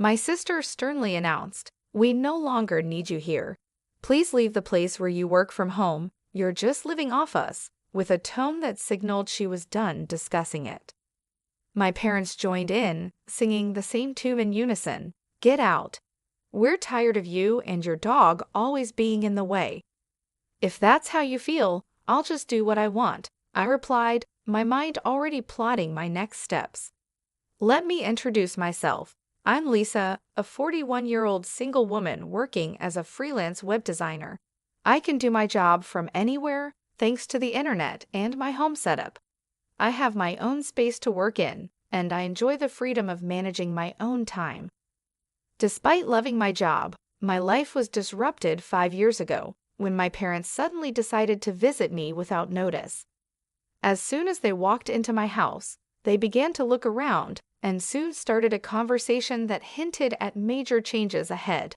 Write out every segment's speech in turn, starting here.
My sister sternly announced, "We no longer need you here. Please leave the place where you work from home. You're just living off us," with a tone that signaled she was done discussing it. My parents joined in, singing the same tune in unison, "Get out. We're tired of you and your dog always being in the way." "If that's how you feel, I'll just do what I want," I replied, my mind already plotting my next steps. "Let me introduce myself. I'm Lisa, a 41-year-old single woman working as a freelance web designer. I can do my job from anywhere thanks to the internet and my home setup. I have my own space to work in, and I enjoy the freedom of managing my own time." Despite loving my job, my life was disrupted 5 years ago when my parents suddenly decided to visit me without notice. As soon as they walked into my house, they began to look around and soon started a conversation that hinted at major changes ahead.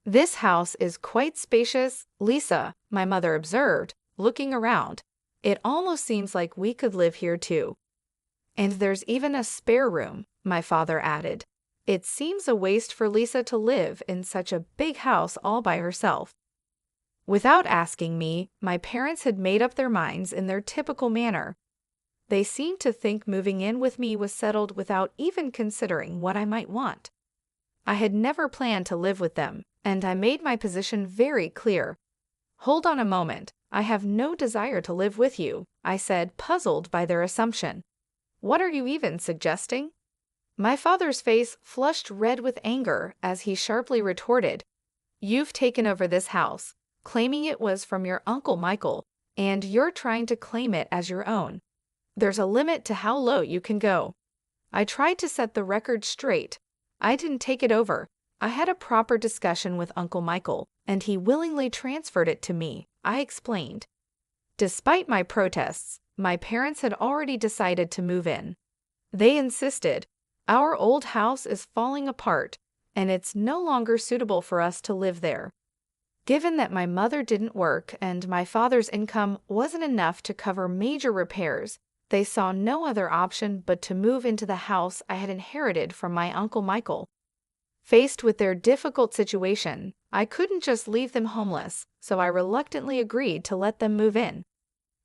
"This house is quite spacious, Lisa," my mother observed, looking around. "It almost seems like we could live here too." "And there's even a spare room," my father added. "It seems a waste for Lisa to live in such a big house all by herself." Without asking me, my parents had made up their minds in their typical manner. They seemed to think moving in with me was settled without even considering what I might want. I had never planned to live with them, and I made my position very clear. "Hold on a moment, I have no desire to live with you," I said, puzzled by their assumption. "What are you even suggesting?" My father's face flushed red with anger as he sharply retorted, "You've taken over this house, claiming it was from your Uncle Michael, and you're trying to claim it as your own. There's a limit to how low you can go." I tried to set the record straight. I didn't take it over. I had a proper discussion with Uncle Michael, and he willingly transferred it to me, I explained. Despite my protests, my parents had already decided to move in. They insisted, "Our old house is falling apart, and it's no longer suitable for us to live there." Given that my mother didn't work and my father's income wasn't enough to cover major repairs, they saw no other option but to move into the house I had inherited from my Uncle Michael. Faced with their difficult situation, I couldn't just leave them homeless, so I reluctantly agreed to let them move in.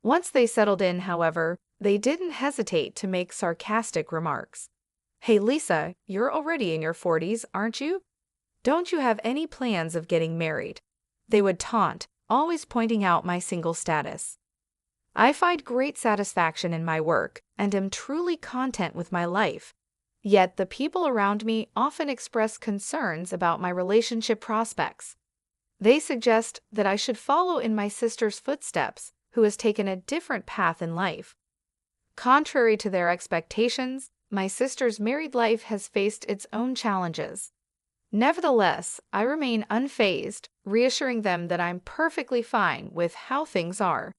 Once they settled in, however, they didn't hesitate to make sarcastic remarks. "Hey Lisa, you're already in your 40s, aren't you? Don't you have any plans of getting married?" They would taunt, always pointing out my single status. I find great satisfaction in my work and am truly content with my life. Yet the people around me often express concerns about my relationship prospects. They suggest that I should follow in my sister's footsteps, who has taken a different path in life. Contrary to their expectations, my sister's married life has faced its own challenges. Nevertheless, I remain unfazed, reassuring them that I'm perfectly fine with how things are.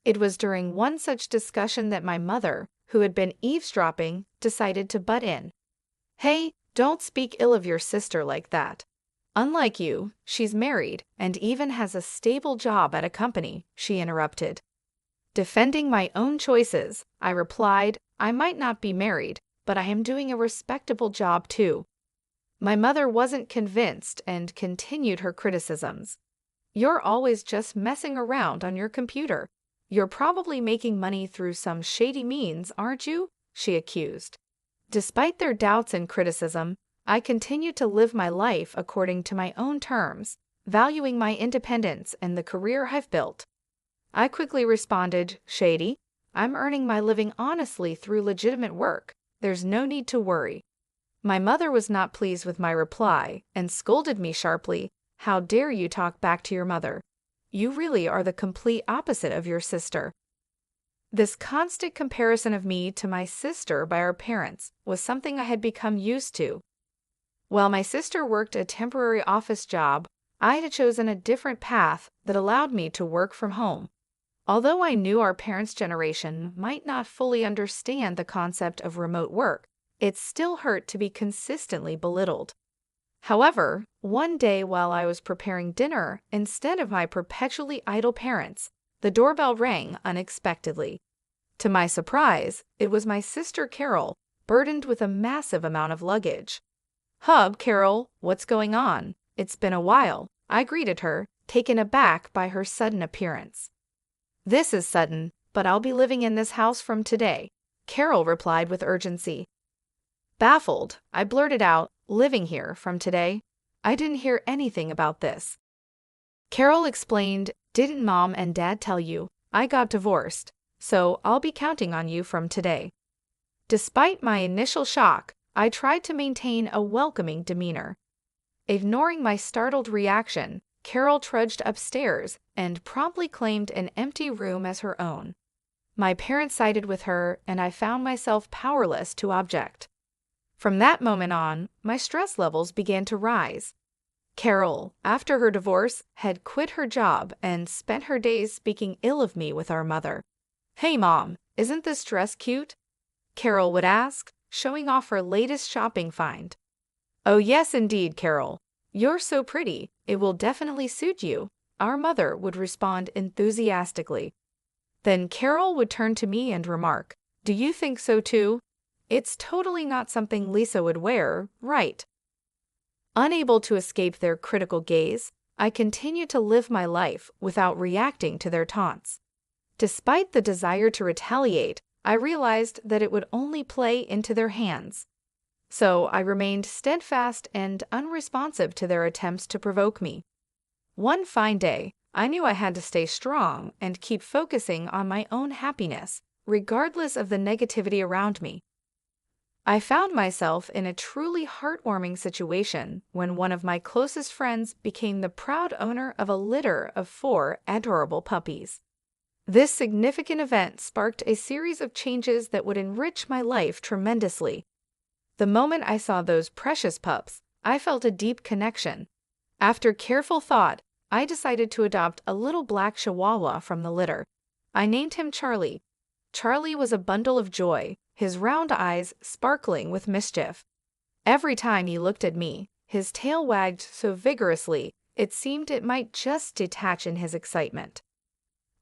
It was during one such discussion that my mother, who had been eavesdropping, decided to butt in. "Hey, don't speak ill of your sister like that. Unlike you, she's married and even has a stable job at a company," she interrupted. Defending my own choices, I replied, "I might not be married, but I am doing a respectable job too." My mother wasn't convinced and continued her criticisms. "You're always just messing around on your computer. You're probably making money through some shady means, aren't you?" she accused. Despite their doubts and criticism, I continued to live my life according to my own terms, valuing my independence and the career I've built. I quickly responded, "Shady? I'm earning my living honestly through legitimate work. There's no need to worry." My mother was not pleased with my reply and scolded me sharply, "How dare you talk back to your mother? You really are the complete opposite of your sister." This constant comparison of me to my sister by our parents was something I had become used to. While my sister worked a temporary office job, I had chosen a different path that allowed me to work from home. Although I knew our parents' generation might not fully understand the concept of remote work, it still hurt to be consistently belittled. However, one day while I was preparing dinner instead of my perpetually idle parents, the doorbell rang unexpectedly. To my surprise, it was my sister Carol, burdened with a massive amount of luggage. "Hub, Carol, what's going on? It's been a while," I greeted her, taken aback by her sudden appearance. "This is sudden, but I'll be living in this house from today," Carol replied with urgency. Baffled, I blurted out, "Living here from today? I didn't hear anything about this." Carol explained, "Didn't Mom and Dad tell you? I got divorced, so I'll be counting on you from today." Despite my initial shock, I tried to maintain a welcoming demeanor. Ignoring my startled reaction, Carol trudged upstairs and promptly claimed an empty room as her own. My parents sided with her, and I found myself powerless to object. From that moment on, my stress levels began to rise. Carol, after her divorce, had quit her job and spent her days speaking ill of me with our mother. "Hey Mom, isn't this dress cute?" Carol would ask, showing off her latest shopping find. "Oh yes indeed, Carol. You're so pretty, it will definitely suit you," our mother would respond enthusiastically. Then Carol would turn to me and remark, "Do you think so too? It's totally not something Lisa would wear, right?" Unable to escape their critical gaze, I continued to live my life without reacting to their taunts. Despite the desire to retaliate, I realized that it would only play into their hands. So I remained steadfast and unresponsive to their attempts to provoke me. One fine day, I knew I had to stay strong and keep focusing on my own happiness, regardless of the negativity around me. I found myself in a truly heartwarming situation when one of my closest friends became the proud owner of a litter of 4 adorable puppies. This significant event sparked a series of changes that would enrich my life tremendously. The moment I saw those precious pups, I felt a deep connection. After careful thought, I decided to adopt a little black Chihuahua from the litter. I named him Charlie. Charlie was a bundle of joy, his round eyes sparkling with mischief. Every time he looked at me, his tail wagged so vigorously it seemed it might just detach in his excitement.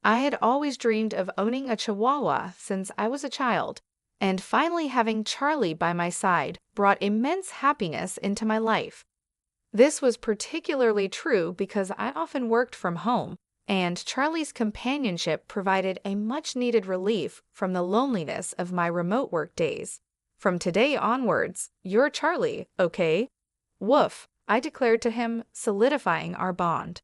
I had always dreamed of owning a Chihuahua since I was a child, and finally having Charlie by my side brought immense happiness into my life. This was particularly true because I often worked from home, and Charlie's companionship provided a much-needed relief from the loneliness of my remote work days. "From today onwards, you're Charlie, okay?" "Woof," I declared to him, solidifying our bond.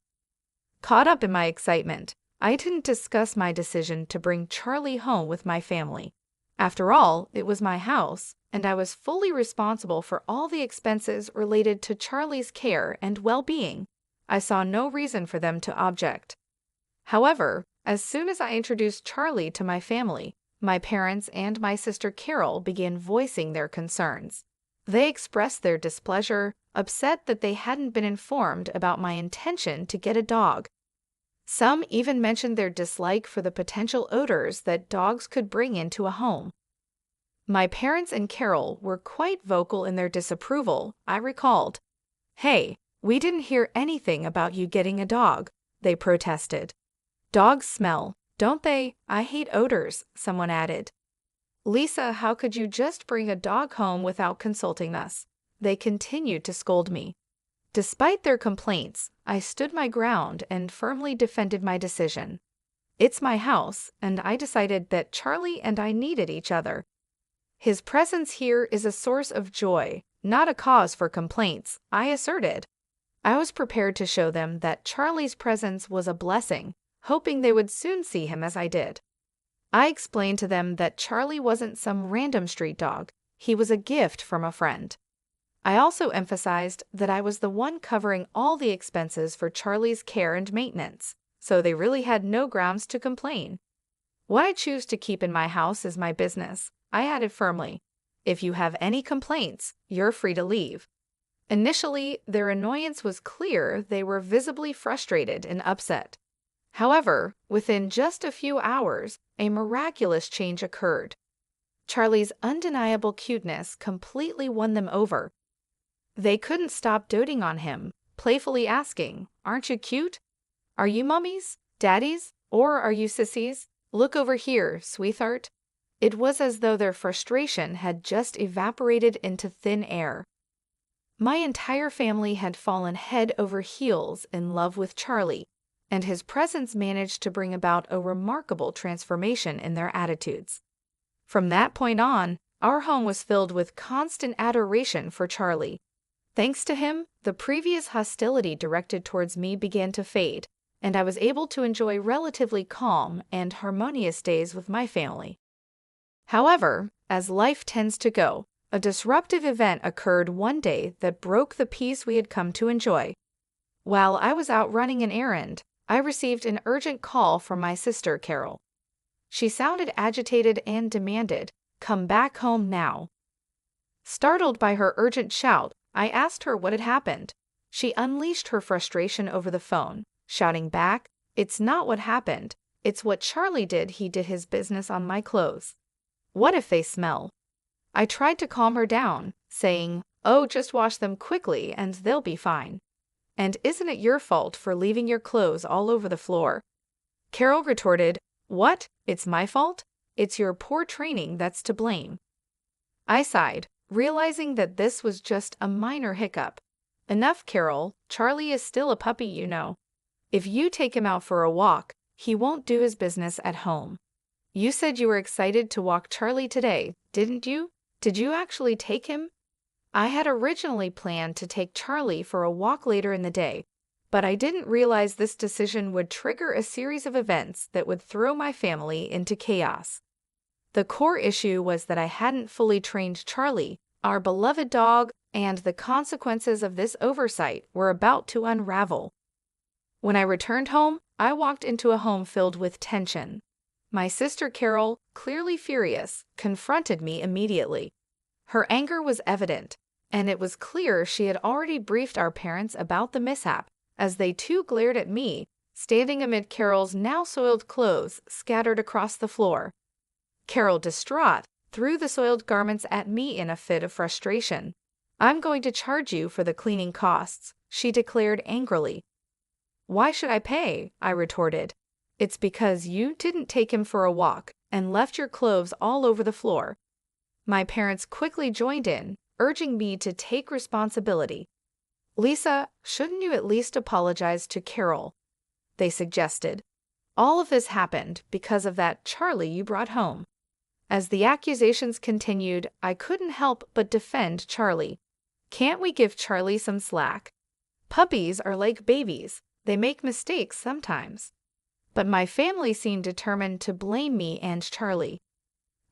Caught up in my excitement, I didn't discuss my decision to bring Charlie home with my family. After all, it was my house, and I was fully responsible for all the expenses related to Charlie's care and well-being. I saw no reason for them to object. However, as soon as I introduced Charlie to my family, my parents and my sister Carol began voicing their concerns. They expressed their displeasure, upset that they hadn't been informed about my intention to get a dog. Some even mentioned their dislike for the potential odors that dogs could bring into a home. My parents and Carol were quite vocal in their disapproval, I recalled. "Hey, we didn't hear anything about you getting a dog," they protested. "Dogs smell, don't they? I hate odors," someone added. "Lisa, how could you just bring a dog home without consulting us?" They continued to scold me. Despite their complaints, I stood my ground and firmly defended my decision. It's my house, and I decided that Charlie and I needed each other. "His presence here is a source of joy, not a cause for complaints," I asserted. I was prepared to show them that Charlie's presence was a blessing, hoping they would soon see him as I did. I explained to them that Charlie wasn't some random street dog, he was a gift from a friend. I also emphasized that I was the one covering all the expenses for Charlie's care and maintenance, so they really had no grounds to complain. "What I choose to keep in my house is my business," I added firmly. "If you have any complaints, you're free to leave." Initially, their annoyance was clear. They were visibly frustrated and upset. However, within just a few hours, a miraculous change occurred. Charlie's undeniable cuteness completely won them over. They couldn't stop doting on him, playfully asking, "Aren't you cute? Are you mummies, daddies, or are you sissies? Look over here, sweetheart." It was as though their frustration had just evaporated into thin air. My entire family had fallen head over heels in love with Charlie, and his presence managed to bring about a remarkable transformation in their attitudes. From that point on, our home was filled with constant adoration for Charlie. Thanks to him, the previous hostility directed towards me began to fade, and I was able to enjoy relatively calm and harmonious days with my family. However, as life tends to go, a disruptive event occurred one day that broke the peace we had come to enjoy. While I was out running an errand, I received an urgent call from my sister, Carol. She sounded agitated and demanded, "Come back home now." Startled by her urgent shout, I asked her what had happened. She unleashed her frustration over the phone, shouting back, "It's not what happened. It's what Charlie did. He did his business on my clothes. What if they smell?" I tried to calm her down, saying, "Oh, just wash them quickly and they'll be fine. And isn't it your fault for leaving your clothes all over the floor?" Carol retorted, "What? It's my fault? It's your poor training that's to blame." I sighed, realizing that this was just a minor hiccup. "Enough, Carol. Charlie is still a puppy, you know. If you take him out for a walk, he won't do his business at home. You said you were excited to walk Charlie today, didn't you? Did you actually take him?" I had originally planned to take Charlie for a walk later in the day, but I didn't realize this decision would trigger a series of events that would throw my family into chaos. The core issue was that I hadn't fully trained Charlie, our beloved dog, and the consequences of this oversight were about to unravel. When I returned home, I walked into a home filled with tension. My sister Carol, clearly furious, confronted me immediately. Her anger was evident, and it was clear she had already briefed our parents about the mishap, as they too glared at me, standing amid Carol's now soiled clothes scattered across the floor. Carol, distraught, threw the soiled garments at me in a fit of frustration. "I'm going to charge you for the cleaning costs," she declared angrily. "Why should I pay?" I retorted. "It's because you didn't take him for a walk and left your clothes all over the floor." My parents quickly joined in, urging me to take responsibility. "Lisa, shouldn't you at least apologize to Carol?" they suggested. "All of this happened because of that Charlie you brought home." As the accusations continued, I couldn't help but defend Charlie. "Can't we give Charlie some slack? Puppies are like babies. They make mistakes sometimes." But my family seemed determined to blame me and Charlie.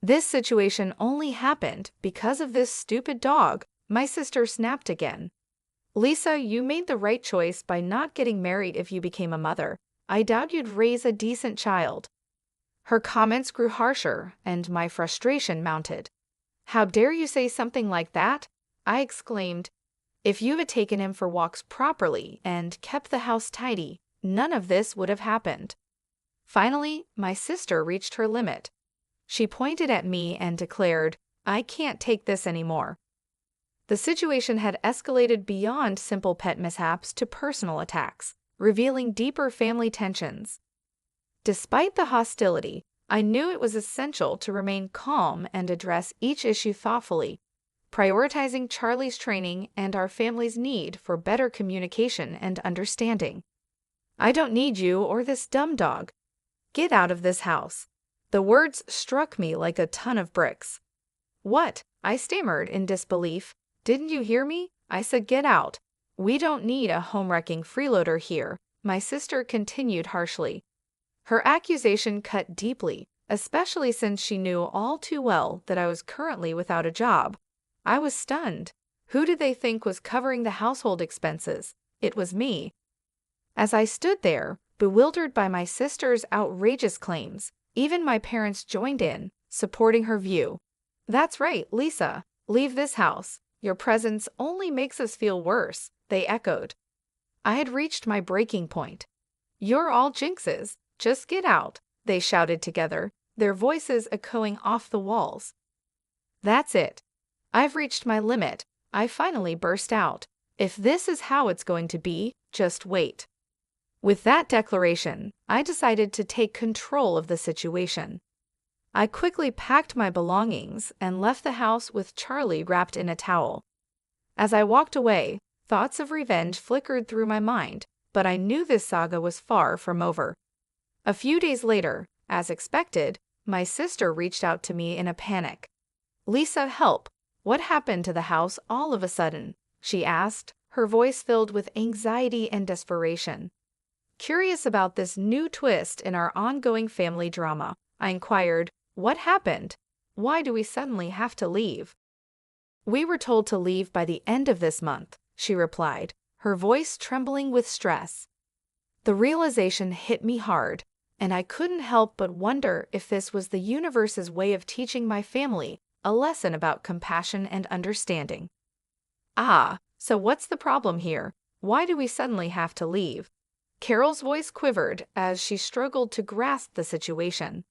"This situation only happened because of this stupid dog," my sister snapped again. "Lisa, you made the right choice by not getting married if you became a mother. I doubt you'd raise a decent child." Her comments grew harsher, and my frustration mounted. "How dare you say something like that?" I exclaimed. "If you had taken him for walks properly and kept the house tidy, none of this would have happened." Finally, my sister reached her limit. She pointed at me and declared, "I can't take this anymore." The situation had escalated beyond simple pet mishaps to personal attacks, revealing deeper family tensions. Despite the hostility, I knew it was essential to remain calm and address each issue thoughtfully, prioritizing Charlie's training and our family's need for better communication and understanding. "I don't need you or this dumb dog. Get out of this house." The words struck me like a ton of bricks. "What?" I stammered in disbelief. "Didn't you hear me? I said get out. We don't need a home-wrecking freeloader here," my sister continued harshly. Her accusation cut deeply, especially since she knew all too well that I was currently without a job. I was stunned. Who did they think was covering the household expenses? It was me. As I stood there, bewildered by my sister's outrageous claims, even my parents joined in, supporting her view. "That's right, Lisa. Leave this house. Your presence only makes us feel worse," they echoed. I had reached my breaking point. "You're all jinxes. Just get out," they shouted together, their voices echoing off the walls. "That's it. I've reached my limit," I finally burst out. "If this is how it's going to be, just wait." With that declaration, I decided to take control of the situation. I quickly packed my belongings and left the house with Charlie wrapped in a towel. As I walked away, thoughts of revenge flickered through my mind, but I knew this saga was far from over. A few days later, as expected, my sister reached out to me in a panic. "Lisa, help! What happened to the house all of a sudden?" she asked, her voice filled with anxiety and desperation. Curious about this new twist in our ongoing family drama, I inquired, "What happened? Why do we suddenly have to leave?" "We were told to leave by the end of this month," she replied, her voice trembling with stress. The realization hit me hard, and I couldn't help but wonder if this was the universe's way of teaching my family a lesson about compassion and understanding. "Ah, so what's the problem here? Why do we suddenly have to leave?" Carol's voice quivered as she struggled to grasp the situation.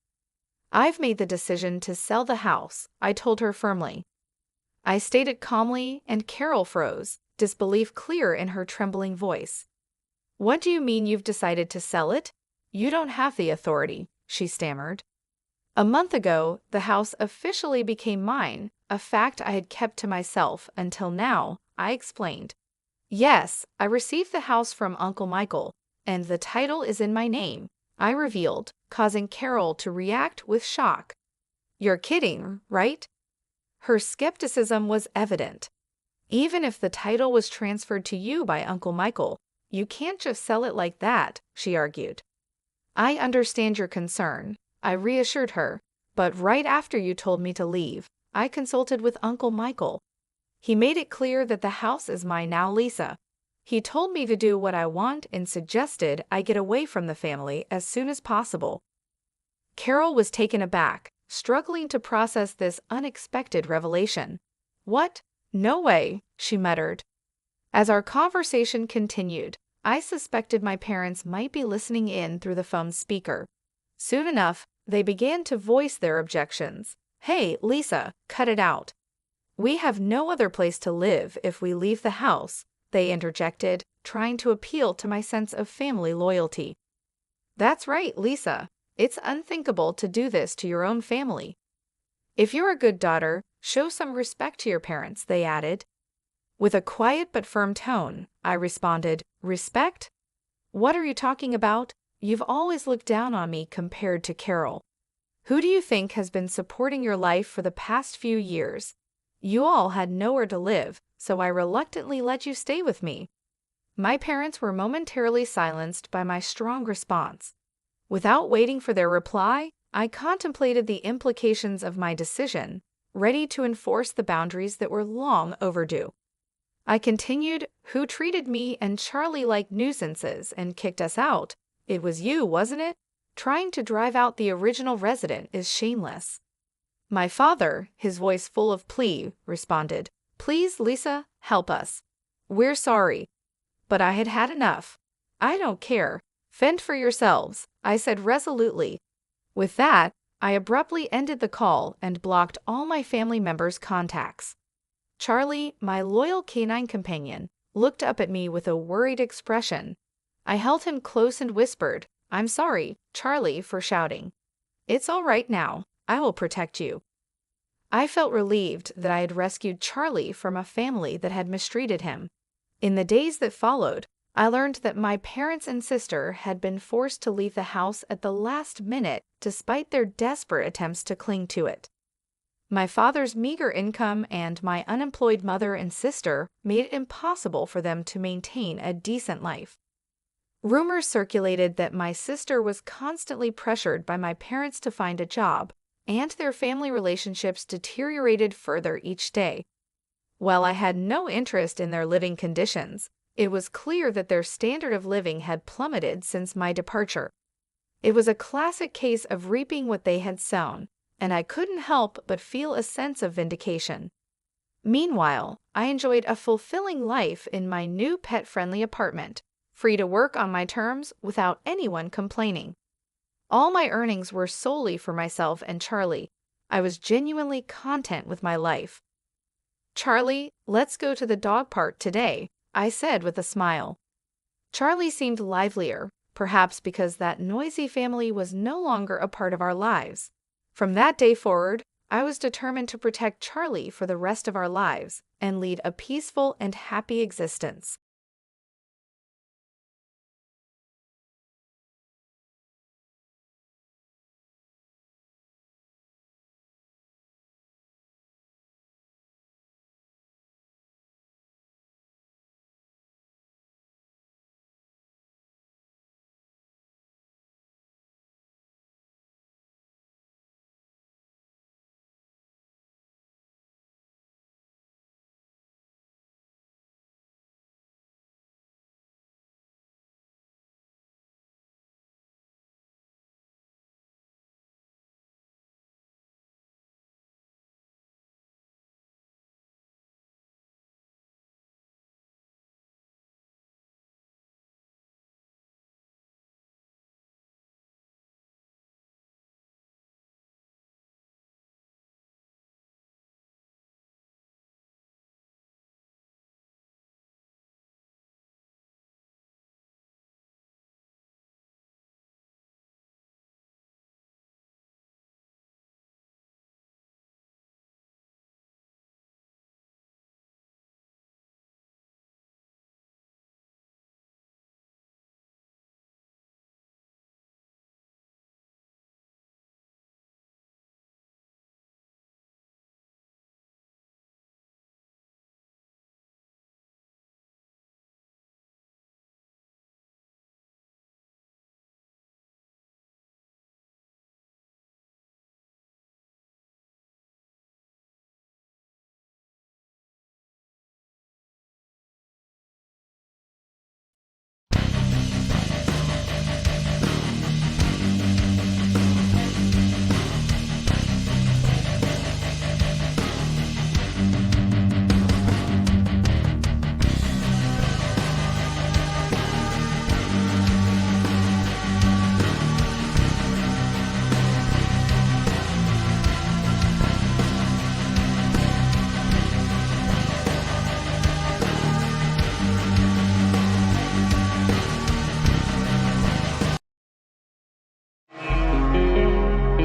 "I've made the decision to sell the house," I told her firmly. I stated calmly, and Carol froze, disbelief clear in her trembling voice. "What do you mean you've decided to sell it? You don't have the authority," she stammered. "A month ago, the house officially became mine, a fact I had kept to myself until now," I explained. "Yes, I received the house from Uncle Michael, and the title is in my name," I revealed, causing Carol to react with shock. "You're kidding, right?" Her skepticism was evident. "Even if the title was transferred to you by Uncle Michael, you can't just sell it like that," she argued. "I understand your concern," I reassured her, "but right after you told me to leave, I consulted with Uncle Michael. He made it clear that the house is mine now, Lisa. He told me to do what I want and suggested I get away from the family as soon as possible." Carol was taken aback, struggling to process this unexpected revelation. "What? No way," she muttered. As our conversation continued, I suspected my parents might be listening in through the phone's speaker. Soon enough, they began to voice their objections. "Hey, Lisa, cut it out. We have no other place to live if we leave the house," they interjected, trying to appeal to my sense of family loyalty. "That's right, Lisa. It's unthinkable to do this to your own family. If you're a good daughter, show some respect to your parents," they added. With a quiet but firm tone, I responded, "Respect? What are you talking about? You've always looked down on me compared to Carol. Who do you think has been supporting your life for the past few years? You all had nowhere to live, so I reluctantly let you stay with me." My parents were momentarily silenced by my strong response. Without waiting for their reply, I contemplated the implications of my decision, ready to enforce the boundaries that were long overdue. I continued, "Who treated me and Charlie like nuisances and kicked us out? It was you, wasn't it? Trying to drive out the original resident is shameless." My father, his voice full of plea, responded, "Please, Lisa, help us. We're sorry." But I had had enough. "I don't care. Fend for yourselves," I said resolutely. With that, I abruptly ended the call and blocked all my family members' contacts. Charlie, my loyal canine companion, looked up at me with a worried expression. I held him close and whispered, "I'm sorry, Charlie, for shouting. It's all right now. I will protect you." I felt relieved that I had rescued Charlie from a family that had mistreated him. In the days that followed, I learned that my parents and sister had been forced to leave the house at the last minute despite their desperate attempts to cling to it. My father's meager income and my unemployed mother and sister made it impossible for them to maintain a decent life. Rumors circulated that my sister was constantly pressured by my parents to find a job, and their family relationships deteriorated further each day. While I had no interest in their living conditions, it was clear that their standard of living had plummeted since my departure. It was a classic case of reaping what they had sown, and I couldn't help but feel a sense of vindication. Meanwhile, I enjoyed a fulfilling life in my new pet-friendly apartment, free to work on my terms without anyone complaining. All my earnings were solely for myself and Charlie. I was genuinely content with my life. "Charlie, let's go to the dog park today," I said with a smile. Charlie seemed livelier, perhaps because that noisy family was no longer a part of our lives. From that day forward, I was determined to protect Charlie for the rest of our lives, and lead a peaceful and happy existence.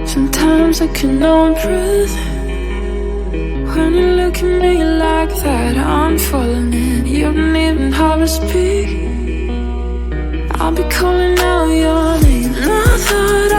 Sometimes I can no breathe when you look at me like that. I'm falling in. You don't even have to speak. I'll be calling out your name. I thought